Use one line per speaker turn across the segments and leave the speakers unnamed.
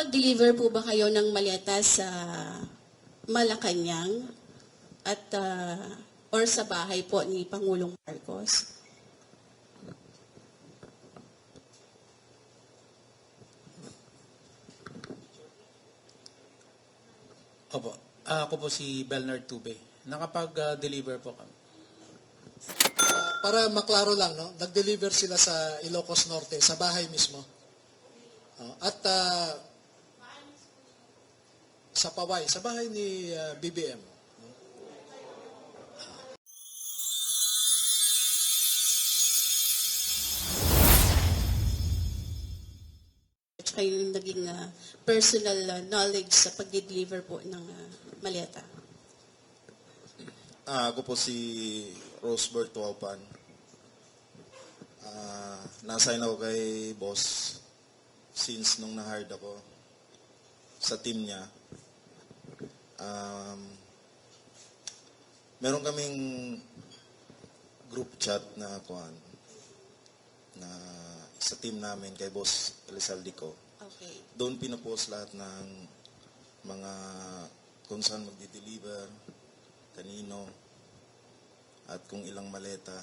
Nakapag-deliver po ba kayo ng maleta sa Malacanang at or sa bahay po ni Pangulong Marcos?
Opo. Ako po si Belnard Tube. Nakapag-deliver po kami.
Para maklaro lang, no? Nag-deliver sila sa Ilocos Norte, sa bahay mismo. At sa Paway, sa bahay ni BBM.
At saka yung naging personal knowledge sa pag-deliver po ng maleta.
Ako po si Rosebert Tuaupan. Nasign ako kay boss since nung na-hired ako sa team niya. Meron kaming group chat na sa team namin kay boss Elizaldico.
Okay.
Doon pinapost lahat ng mga kung saan magdi-deliver, kanino, at kung ilang maleta.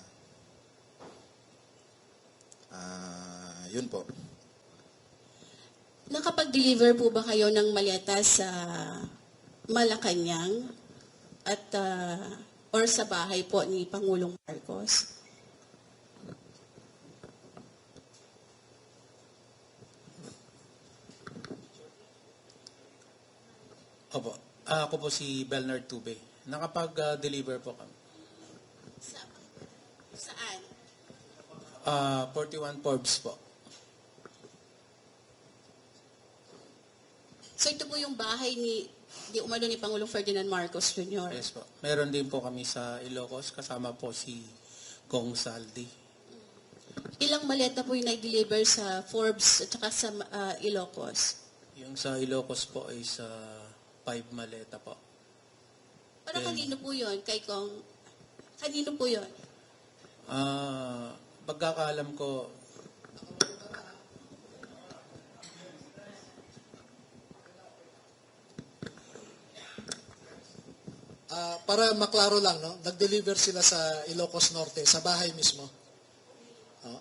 Yun po.
Nakapag-deliver po ba kayo ng maleta sa Malacanang at or sa bahay po ni Pangulong Marcos?
Opo. Ako po si Belnard Tube. Nakapag-deliver po kami.
Saan?
41 Forbes po.
So ito po yung bahay ni Pangulong Ferdinand Marcos Jr.
Yes po. Meron din po kami sa Ilocos. Kasama po si Kong Saldi.
Ilang maleta po yung nag-deliver sa Forbes at saka sa Ilocos?
Yung sa Ilocos po ay sa 5 maleta po.
Para kanino po yun? Kanino po yun?
Pagkakaalam ko,
Para maklaro lang, no? Nag-deliver sila sa Ilocos Norte, sa bahay mismo.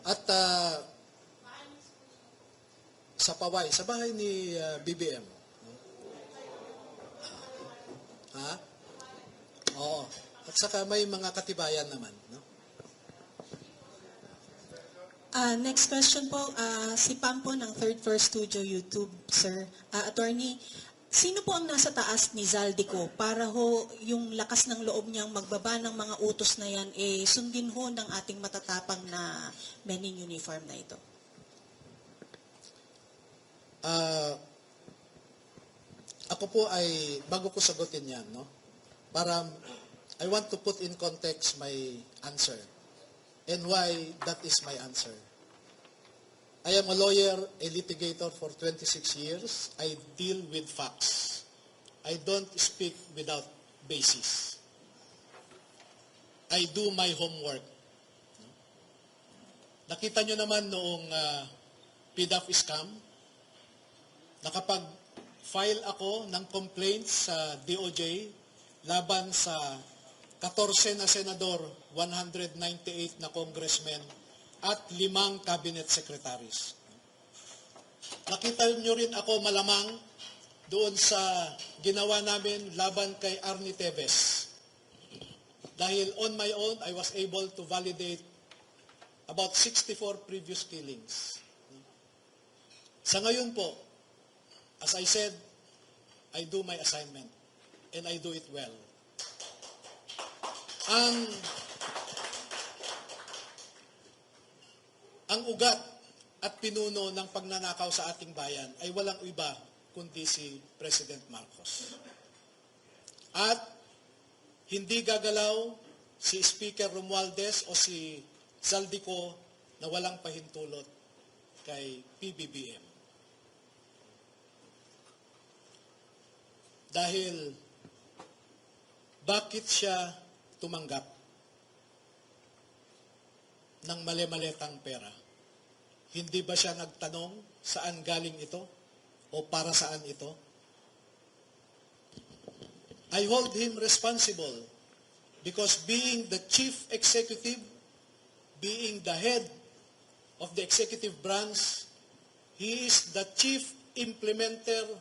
At sa Paway, sa bahay ni BBM. Oo. At saka may mga katibayan naman, no?
Next question po, si Pam po ng Third Floor Studio YouTube, sir. Attorney, sino po ang nasa taas ni Zaldico para ho yung lakas ng loob niyang magbaba ng mga utos na yan, sundin ho ng ating matatapang na men in uniform na ito?
Ako po ay, bago ko sagutin yan, no? I want to put in context my answer and why that is my answer. I am a lawyer, a litigator for 26 years. I deal with facts. I don't speak without basis. I do my homework. Nakita nyo naman noong PDAF scam, nakapag-file ako ng complaints sa DOJ laban sa 14 na senador, 198 na congressmen, at 5 cabinet secretaries. Nakita nyo rin ako malamang doon sa ginawa namin laban kay Arnie Teves. Dahil on my own, I was able to validate about 64 previous killings. Sa ngayon po, as I said, I do my assignment and I do it well. Ang ugat at pinuno ng pagnanakaw sa ating bayan ay walang iba kundi si President Marcos. At hindi gagalaw si Speaker Romualdez o si Zaldico na walang pahintulot kay PBBM. Dahil bakit siya tumanggap ng mali-maletang pera? Hindi ba siya nagtanong saan galing ito? o para saan ito? I hold him responsible because being the chief executive, being the head of the executive branch, he is the chief implementer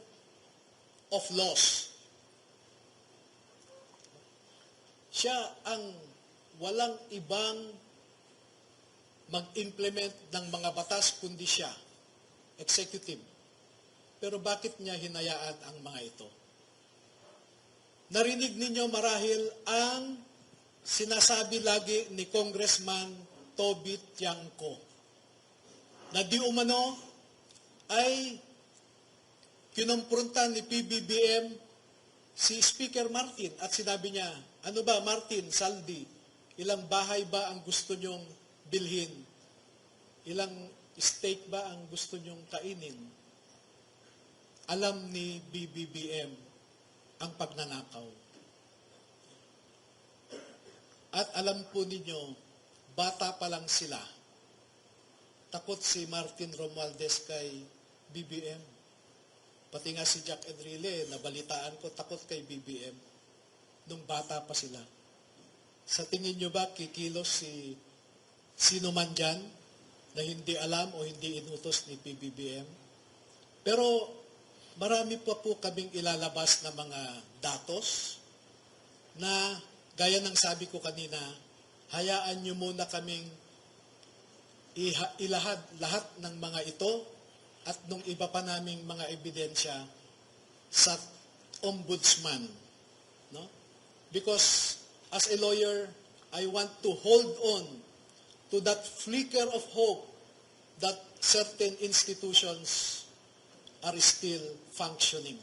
of laws. Siya ang walang ibang mag-implement ng mga batas kundi siya, executive. Pero bakit niya hinayaan ang mga ito? Narinig ninyo marahil ang sinasabi lagi ni Congressman Toby Tiangco na di umano ay kinumpronta ni PBBM si Speaker Martin at sinabi niya, ano ba Martin, Saldi, ilang bahay ba ang gusto nyong bilhin? Ilang steak ba ang gusto nyong kainin? Alam ni BBBM ang pagnanakaw. At alam po ninyo, bata pa lang sila. Takot si Martin Romualdez kay BBM. Pati nga si Jack Enrile, nabalitaan ko, takot kay BBM. Nung bata pa sila. Sa tingin nyo ba, kikilos si sino man dyan na hindi alam o hindi inutos ni PBBM? Pero marami pa po kaming ilalabas na mga datos na gaya ng sabi ko kanina, hayaan nyo muna kaming ilahad lahat ng mga ito at nung iba pa naming mga ebidensya sa ombudsman. No? Because as a lawyer, I want to hold on to that flicker of hope that certain institutions are still functioning.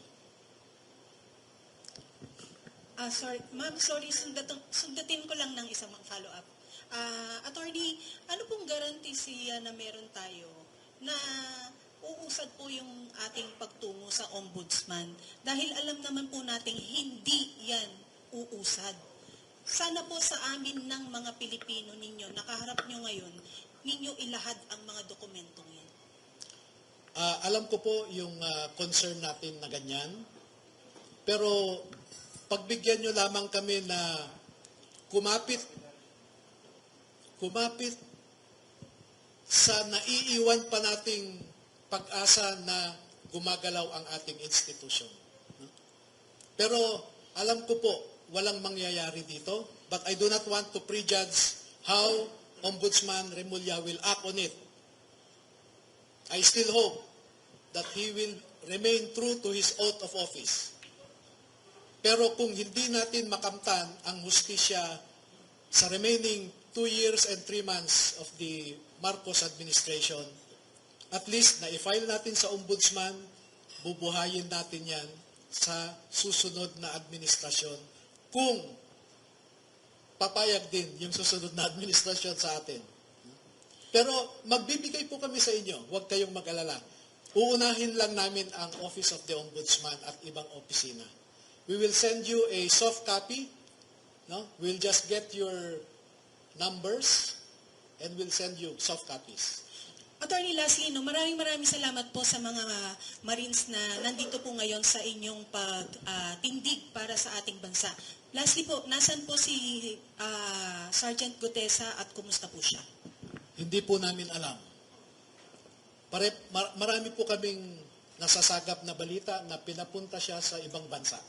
Sorry, ma'am, sundatin ko lang ng isang follow-up. Attorney, ano pong garantisya na meron tayo na uusad po yung ating pagtungo sa ombudsman? Dahil alam naman po nating hindi yan uusad. Sana po sa amin ng mga Pilipino ninyo, nakaharap nyo ngayon, ninyo ilahad ang mga dokumentong yan.
Alam ko po yung concern natin na ganyan. Pero pagbigyan nyo lamang kami na kumapit sa naiiwan pa nating pag-asa na gumagalaw ang ating institusyon. Pero alam ko po, walang mangyayari dito, but I do not want to prejudge how Ombudsman Remulla will act on it. I still hope that he will remain true to his oath of office. Pero kung hindi natin makamtan ang hustisya sa remaining 2 years and 3 months of the Marcos administration, at least na i-file natin sa ombudsman, bubuhayin natin yan sa susunod na administrasyon kung papayag din yung susunod na administrasyon sa atin. Pero magbibigay po kami sa inyo, huwag kayong mag-alala. Uunahin lang namin ang Office of the Ombudsman at ibang opisina. We will send you a soft copy. No? We'll just get your numbers and we'll send you soft copies.
Attorney Leslie, maraming salamat po sa mga Marines na nandito po ngayon sa inyong pagtindig para sa ating bansa. Lastly po, nasan po si Sergeant Gutesa at kumusta po siya?
Hindi po namin alam. Marami po kaming nasasagap na balita na pinapunta siya sa ibang bansa.